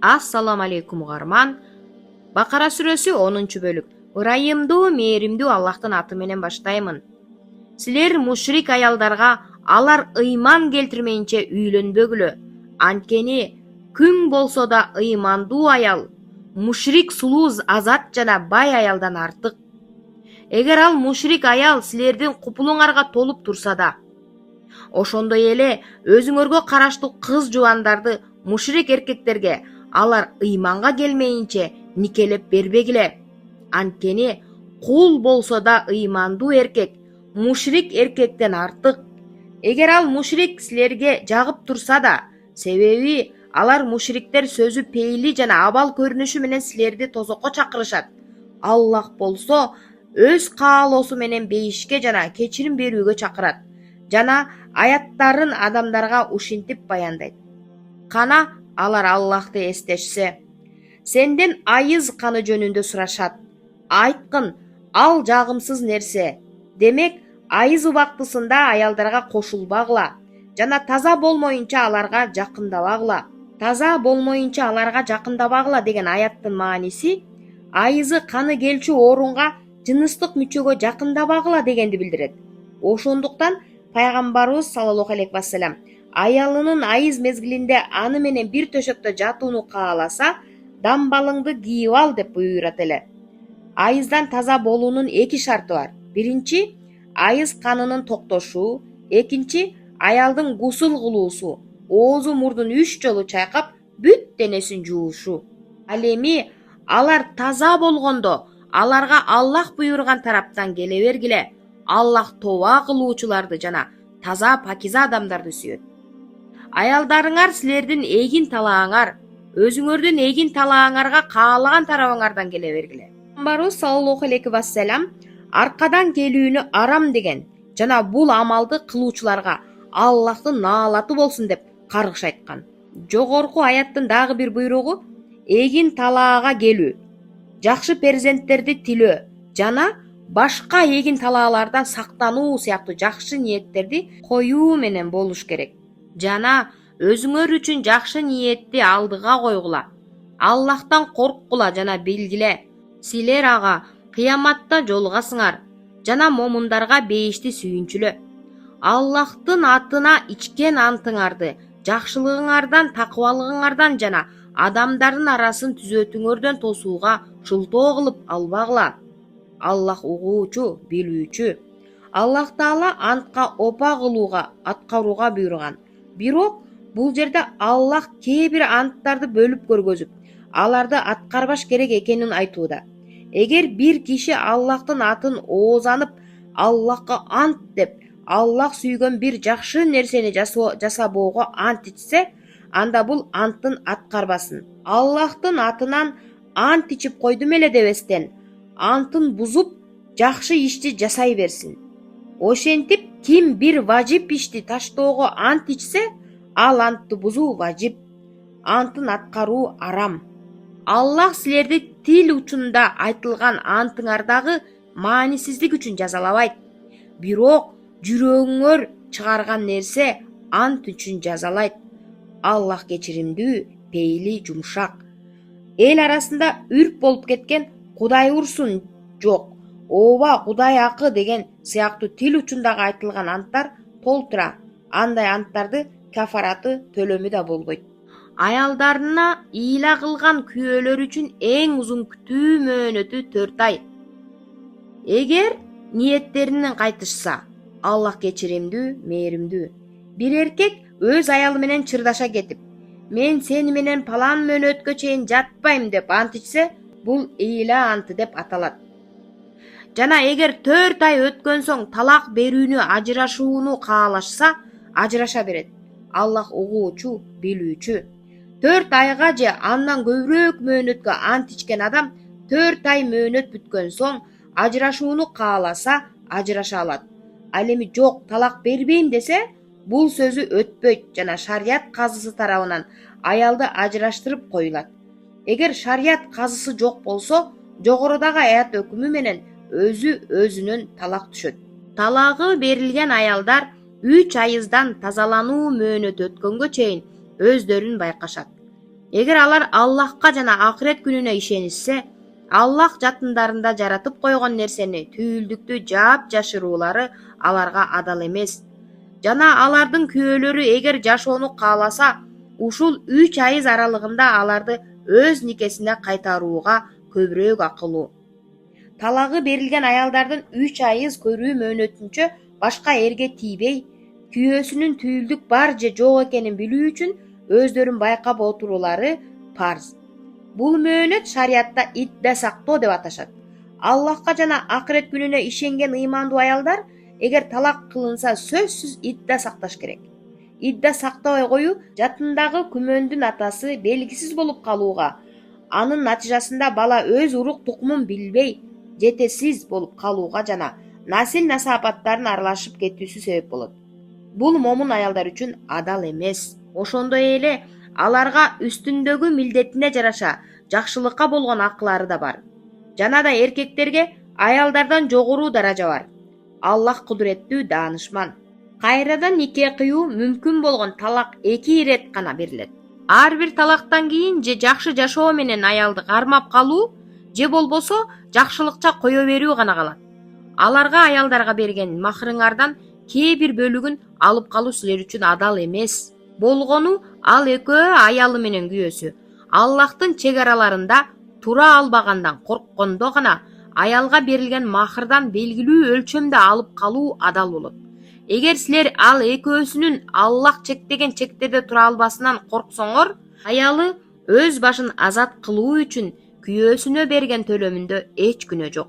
Assalamu alaikum ugarman. Bakara suresi 10. bölük. Ырайымдуу, мээримдүү Аллахтын аты менен баштаймын. Силер мушрик аялдарга алар ыйман келтирмейинче үйлөнбөгүлө. Анткени күн болсо да ыймандуу аял мушрик сулуу азат жана бай аялдан артык. Эгер ал мушрик аял силердин купулуңарга толуп турса да, ошондой эле өзүңөргө караштуу кыз жубандарды мушрик эркектерге алар ыйманга келмейинче никелеп бербегиле. Анткени кул болсо да ыймандуу эркек мушрик эркектен артык. Эгер ал мушрик силерге жагып турса да, себеби алар мушриктер сөзү пейили жана абал көрүнүшү менен силерди тозокко чакырышат. Аллах болсо өз каалоосу менен бейишке жана кечирим берүүгө чакырат жана аяттарын адамдарга ушинтип баяндайт. Кана алар Аллахты эстешсе, сенден айыз каны жөнүндө сурашат. Айткын, ал жагымсыз нерсе. Демек, айыз убактысында аялдарга кошулбагыла жана таза болмоюнча аларга жакындабагыла. Таза болмоюнча аларга жакындабагыла деген аяттын мааниси айызы каны келчү орунга жыныстык мүчөгө жакындабагыла дегенди билдирет. Ошондуктан пайгамбарыбыз саллаллаху алейхи вассалам аялынын айыз мезгилинде аны менен бир төшөктө жатууну кааласа, дамбалыңды кийип ал деп буйрат эле. Айыздан таза болуунун эки шарты бар. Биринчи, айыз канынын токтошу, экинчи, аялдын гусул кылуусу, оозу мурдун 3 жолу чайкап, бүт денесин жуушу. Ал эми алар таза болгондо аларга Аллах буйруган тараптан келе бергиле. Аллах тоба кылуучуларды жана таза пакиза адамдарды сүйөт. Аялдарыңар силердин эгин талааңар, өзүңөрдүн эгин талааңарга каалаган тарабыңардан келе бергиле. Пайгамбарыбыз саллаллаху алейхи вассалам аркадан келүүнү арам деген жана бул амалды кылуучуларга Аллахтын наалаты болсун деп каргыш айткан. Жогорку аяттын дагы бир буйругу эгин талаага келүү, жакшы перзенттерди тилөө жана башка эгин талаалардан сактануу сыяктуу жакшы ниеттерди коюу менен болуш керек. Жана өзүңөр үчүн жакшы ниетти алдыга койгула. Аллахтан корккула жана билгиле, силер ага кыяматта жолугасыңар жана момундарга бейишти сүйүнчүлө. Аллахтын атына ичкен антыңарды, жакшылыгыңардан, такыбалыгыңардан жана адамдардын арасын түзөтүүңөрдөн тосууга шылтоо кылып албагыла. Аллах угуучу, билүүчү. Аллах Таала антка опа кылууга, аткарууга буйруган. Бирок бул жерде Аллах кээ бир анттарды бөлүп көргөзүп, аларды аткарбаш керек экенин айтууда. Эгер бир киши Аллахтын атын оозанып, Аллахка ант деп, Аллах сүйгөн бир жакшы нерсени жасабоого ант ичсе, анда бул анттын аткарбасын. Аллахтын атынан ант ичип койдум эле дебестен, антын бузуп, жакшы ишти жасай берсин. Ошентип, ким бир важип ишти таштоого ант ичсе, ал антты бузуу важип, антын аткаруу арам. Аллах силерди тил учунда айтылган антыңардагы маанисиздик үчүн жазалабайт. Бирок жүрөгүңөр чыгарган нерсе ант үчүн жазалайт. Аллах кечиримдүү, пейили, жумшак. Эл арасында үрп болуп кеткен Кудай урсун, жок, ооба Кудай акы деген сыяктуу тил учундагы айтылган анттар толтура. Андай анттарды кафараты төлөмү да болбойт. Аялдарына ыйла кылган күйөөлөр үчүн эң узун күтүү мөөнөтү 4 ай. Эгер ниеттеринен кайтышса, Аллах кечиримдүү, мээримдүү. Бир эркек өз аялы менен чырдаша кетип, мен сени менен палан мөөнөткө чейин жатпайм деп ант ичсе, бул ыйла анты деп аталат. Жана эгер 4 ай өткөн соң талак берүүнү, ажырашууну каалашса, ажыраша берет. Аллах угуучу, билүүчү. 4 айга же андан көбүрөөк мөөнөткө ант ичкен адам 4 ай мөөнөт бүткөн соң ажырашууну кааласа, ажыраша алат. Ал эми жок, талак бербейм десе, бул сөзү өтпөйт жана шарият казысы тарабынан аялды ажыраштырып коюлат. Эгер шарият казысы жок болсо, жогорудагы аят өкүмү менен өзүнөн талак түшөт. Талагы берилген аялдар 3 айыздан тазалануу мөөнөтү өткөнгө чейин өздөрүн байкашат. Эгер алар Аллахка жана акырет күнүнө ишенишсе, Аллах жатындарында жаратып койгон нерсени түйүлдүктү жаап жашыруулары аларга адал эмес. Жана алардын күйөөлөрү эгер жашоону кааласа, ушул 3 айыз аралыгында аларды өз никесине кайтарууга көбүрөөк акылуу. Талагы берилген аялдардын 3 айыз көрүү мөөнөтүнчө башка эрге тийбей, күйөөсүнүн түйүлдүк бар же жок экенин билүү үчүн өздөрүн байкап отуруулары парз. Бул мөөнөт шариатта идда сактоо деп аташат. Аллахка жана акырет күнүнө ишенген ыймандуу аялдар эгер талак кылынса сөзсүз идда сакташ керек. Идда сактабай коюу жатындагы күмөндүн атасы белгисиз болуп калууга, анын натыйжасында бала өз урук тукумун билбей, жетесиз болуп калууга жана насил насаапаттарын аралашып кетүүсү себеп болот. Бул момун аялдар үчүн адал эмес. Ошондой эле аларга үстүндөгү милдетине жараша жакшылыкка болгон акылары да бар. Жана да эркектерге аялдардан жогору даража бар. Аллах кудуреттүү, даанышман. Кайрадан нике кыюу мүмкүн болгон талак 2 ирет гана берилет. Ар бир талактан кийин же жакшы жашоо менен аялды кармап калуу, же болбосо жакшылыкча кое берүү гана калат. Аларга аялдарга берген махрыңардан кээ бир бөлүгүн алып калуу силер үчүн адал эмес. Болгону ал экөө аялы менен күйөөсү Аллахтын чек араларында тура албагандан корккондо гана аялга берилген махрдан белгилүү өлчөмдө алып калуу адал болот. Эгер силер ал экөөсүнүн Аллах чектеген чектерде тура албасынан корксоңор, аялы өз башын азат кылуу үчүн күйөөсүнө берген төлөмүндө эч күнөө жок.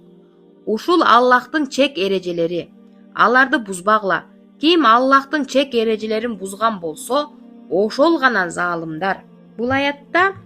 Ушул Аллахтын чек эрежелери. Аларды бузбагыла. Ким Аллахтын чек эрежелерин бузган болсо, ошол гана заалымдар. Бул аятта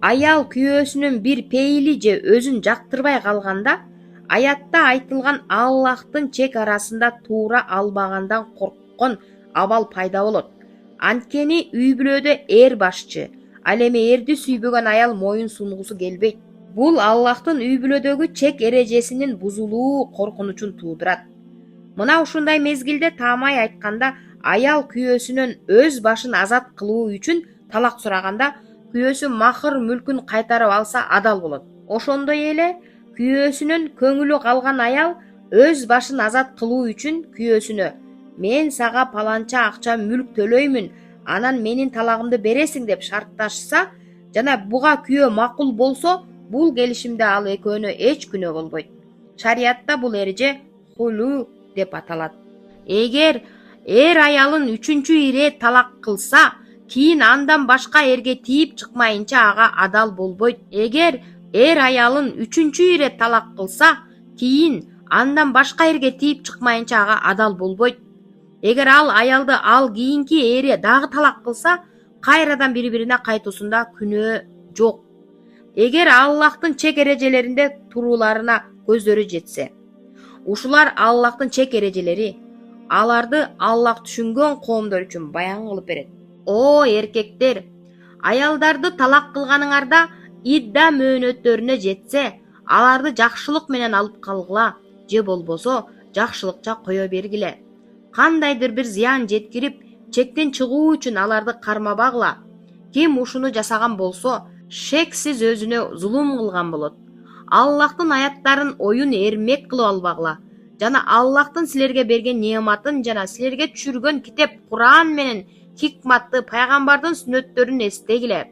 аял күйөөсүнүн бир пейили же өзүн жактырбай калганда, аятта айтылган Аллахтын чек арасында туура албагандан корккон абал пайда болот. Анткени үй бүлөдө эр башчы, ал эми эрди сүйбөгөн аял моюн сунгусу келбейт. Бул Аллахтын үй бүлөдөгү чек эрежесинин бузулуу коркунучун туудурат. Мына ушундай мезгилде таамай айтканда, аял күйөөсүнөн өз башын азат кылуу үчүн талак сураганда, күйөөсү махр мүлкүн кайтарып алса адал болот. Ошондой эле күйөөсүнөн көңүлү калган аял өз башын азат кылуу үчүн күйөөсүнө "Мен сага паланча акча мүлк төлөймүн, анан менин талагымды бересиң" деп шартташса жана буга күйөө макул болсо, бул келишимде ал экөөнө эч күнөө болбойт. Шариатта бул эреже хулу деп аталат. Эгер эр аялын 3-чү ирет талак кылса, кийин андан башка эрге тийип чыкмайынча ага адал болбойт. Эгер эр аялын 3-чү ирет талак кылса, кийин андан башка эрге тийип чыкмайынча ага адал болбойт. Эгер ал аялды ал кийинки эри дагы талак кылса, кайрадан бири-бирине кайтуусунда күнөө жок. Эгер Аллахтын чек эрежелеринде турууларына көздөрү жетсе, ушулар Аллахтын чек эрежелери, аларды Аллах түшүнгөн коомдор үчүн баян кылып берет. О эркектер, аялдарды талак кылганыңарда идда мөөнөттөрүнө жетсе, аларды жакшылык менен алып калгыла, же болбосо жакшылыкча кое бергиле. Кандайдыр бир зыян жеткирип, чектен чыгуу үчүн аларды кармабагыла. Ким ушуну жасаган болсо, шексиз өзүнө зулум кылган болот. Аллахтын аяттарын оюн эрмек кылып албагыла. Жана Аллахтын силерге берген неаматын жана силерге түшүргөн китеп Куран менен хикматты пайгамбардын сүннөттөрүн эстегиле.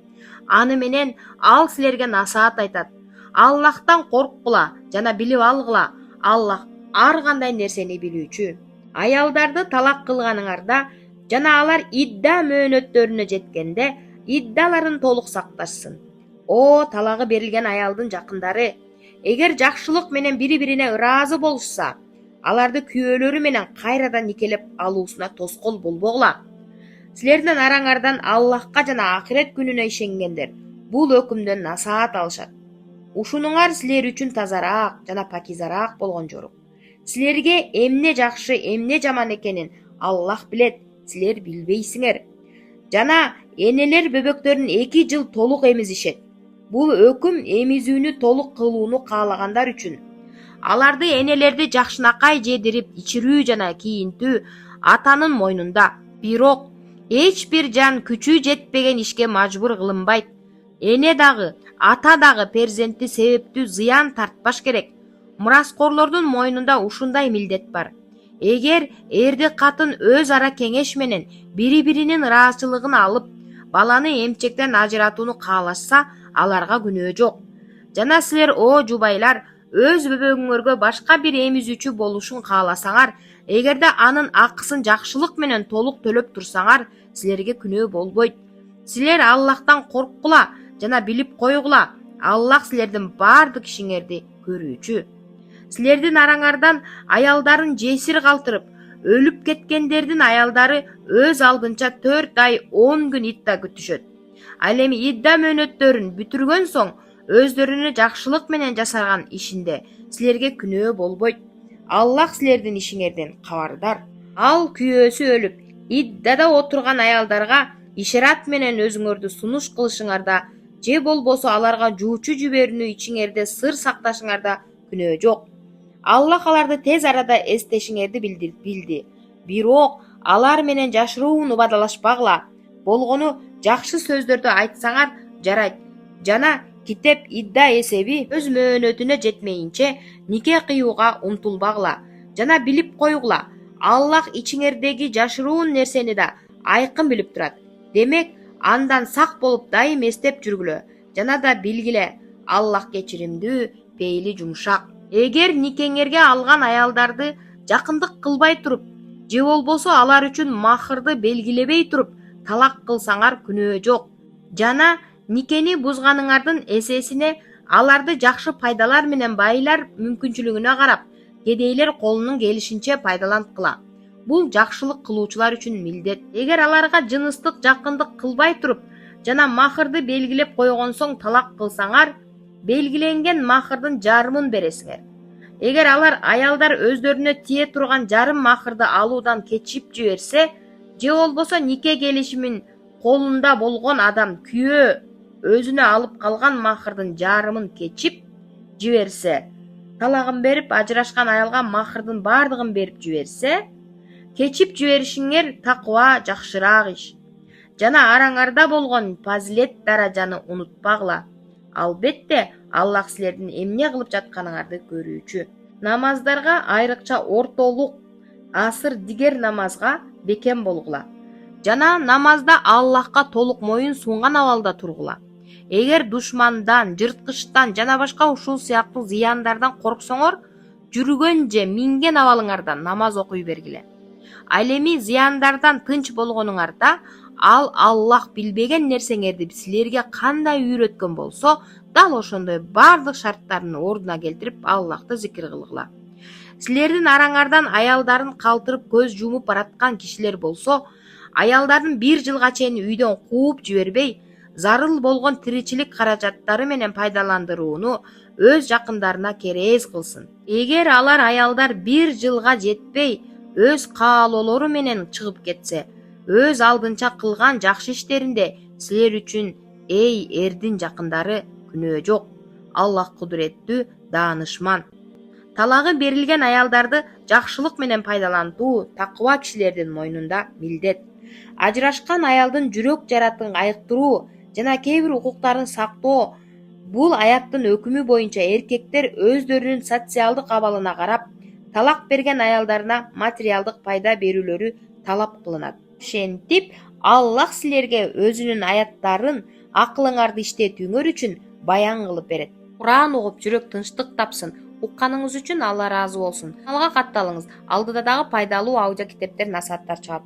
Аны менен ал силерге насаат айтат. Аллахтан корккула жана билип алгыла. Аллах ар кандай нерсени билүүчү. Аялдарды талак кылганыңарда жана алар идда мөөнөттөрүнө жеткенде иддаларын толук сакташсын. О талагы берилген аялдын жакындары, эгер жакшылык менен бири-бирине ыраазы болушса, аларды күйөөлөрү менен кайрадан никелеп алуусуна тоскоол болбогула. Силердин араңардан Аллахка жана акырет күнүнө ишенгендер бул өкүмдөн насаат алышат. Ушунуңар силер үчүн тазараак жана пакизараак болгон жорук. Силерге эмне жакшы, эмне жаман экенин Аллах билет, силер билбейсиңер. Жана энелер бөбөктөрүн 2 жыл толук эмизишет. Бул өкүм эмизүүнү толук кылууну каалагандар үчүн. Аларды энелерди жакшынакай жедирип ичирүү жана кийинтүү атанын мойнунда. Бирок эч бир жан күчү жетпеген ишке мажбур кылынбайт. эне дагы, ата дагы перзентти себептүү зыян тартпаш керек. Мураскорлордун мойнунда ушундай милдет бар. Эгер эрди катын өз ара кеңеш менен бири-биринин ыраазычылыгын алып, баланы эмчектен ажыратууну каалашса, аларга күнөө жок. Жана силер, о жубайлар, өз бөбөгүңөргө башка бир эмизүүчү болушун кааласаңар, эгерде анын акысын жакшылык менен толук төлөп турсаңар, силерге күнөө болбойт. Силер Аллахтан корккула жана билип койгула. Аллах силердин бардык ишиңерди көрүүчү. Силердин араңардан аялдарын жесир калтырып, өлүп кеткендердин аялдары өз алдынча 4 ай 10 күн идда күтүшөт. Ал эми идда мөөнөттөрүн бүтүргөн соң өздөрүнө жакшылык менен жасаган ишинде силерге күнөө болбойт. Аллах силердин ишиңерден кабардар. Ал күйөөсү өлүп, иддада отурган аялдарга ишарат менен өзүңөрдү сунуш кылышыңарда же болбосо аларга жуучу жиберүүнү ичиңерде сыр сакташыңарда күнөө жок. Аллах аларды тез арада эстешиңерди билди. Бирок алар менен жашыруун убадалашпагыла. Болгону жакшы сөздөрдү айтсаңар жарайт. Жана китеп идда эсеби өз мөөнөтүнө жетмейинче нике кыюуга умтулбагыла. Жана билип койгула. Аллах ичиңердеги жашыруун нерсени да айкын билип турат. Демек, андан сак болуп дайым эстеп жүргүлө. Жана да билгиле, Аллах кечиримдүү, пейили жумшак. Эгер никеңерге алган аялдарды жакындык кылбай туруп, же болбосо алар үчүн махырды белгилебей туруп, талак кылсаңар күнөө жок. Жана никени бузганыңардын эсесине аларды жакшы пайдалар менен байлар мүмкүнчүлүгүнө карап, кедейлер колунун келишинче пайдаланткыла. Бул жакшылык кылуучулар үчүн милдет. Эгер аларга жыныстык жакындык кылбай туруп, жана махырды белгилеп койгон соң талак кылсаңар, белгиленген махырдын жарымын бересиңер. Эгер алар аялдар өздөрүнө тие турган жарым махырды алуудан кечип жиберсе, же болбосо нике келишимин колунда болгон адам күйөө өзүнө алып калган махырдын жарымын кечип жиберсе, талагын берип ажырашкан аялга махырдын бардыгын берип жиберсе, кечип жиберишиңер такыба жакшыраак иш. Жана араңарда болгон фазилет даражаны унутпагыла. Албетте, Аллах силердин эмне кылып жатканыңарды көрүүчү. Намаздарга айрыкча ортолук, асыр дигер намазга бекем болгула. Жана намазда Аллахка толук моюн сунган абалда тургула. Эгер душмандан, жырткычтан жана башка ушул сыяктуу зыяндардан корксоңор, жүргөн же минген абалыңарда намаз окуй бергиле. Ал эми зыяндардан тынч болгонуңарда, ал Аллах билбеген нерсеңерди силерге кандай үйрөткөн болсо, дал ошондой бардык шарттарын ордуна келтирип Аллахты зикир кылгыла. Силердин араңардан аялдарын калтырып көз жумуп бараткан кишилер болсо, аялдарын 1 жылга чейин үйдөн кууп жибербей, зарыл болгон тиричилик каражаттары менен пайдаландырууну өз жакындарына керез кылсын. Эгер алар аялдар 1 жылга жетпей, өз каалоолору менен чыгып кетсе, өз алдынча кылган жакшы иштеринде силер үчүн, эй эрдин жакындары, күнөө жок. Аллах кудуреттүү, даанышман. Талагы берилген аялдарды жакшылык менен пайдалантуу такыба кишилердин мойнунда милдет. Ажырашкан аялдын жүрөк жаратын айыктыруу жана кээ бир укуктарын сактоо бул аяттын өкүмү боюнча эркектер өздөрүнүн социалдык абалына карап, талак берген аялдарына материалдык пайда берүүлөрү талап кылынат. Ошентип, Аллах силерге өзүнүн аяттарын акылыңарды иштетүүңөр үчүн баян кылып берет. Куран угуп жүрөк тынчтык тапсын. Укканыңыз үчүн Алла ыраазы болсун. Каналга катталыңыз. Алдыда дагы пайдалуу аудио китептер, насааттар чыгат.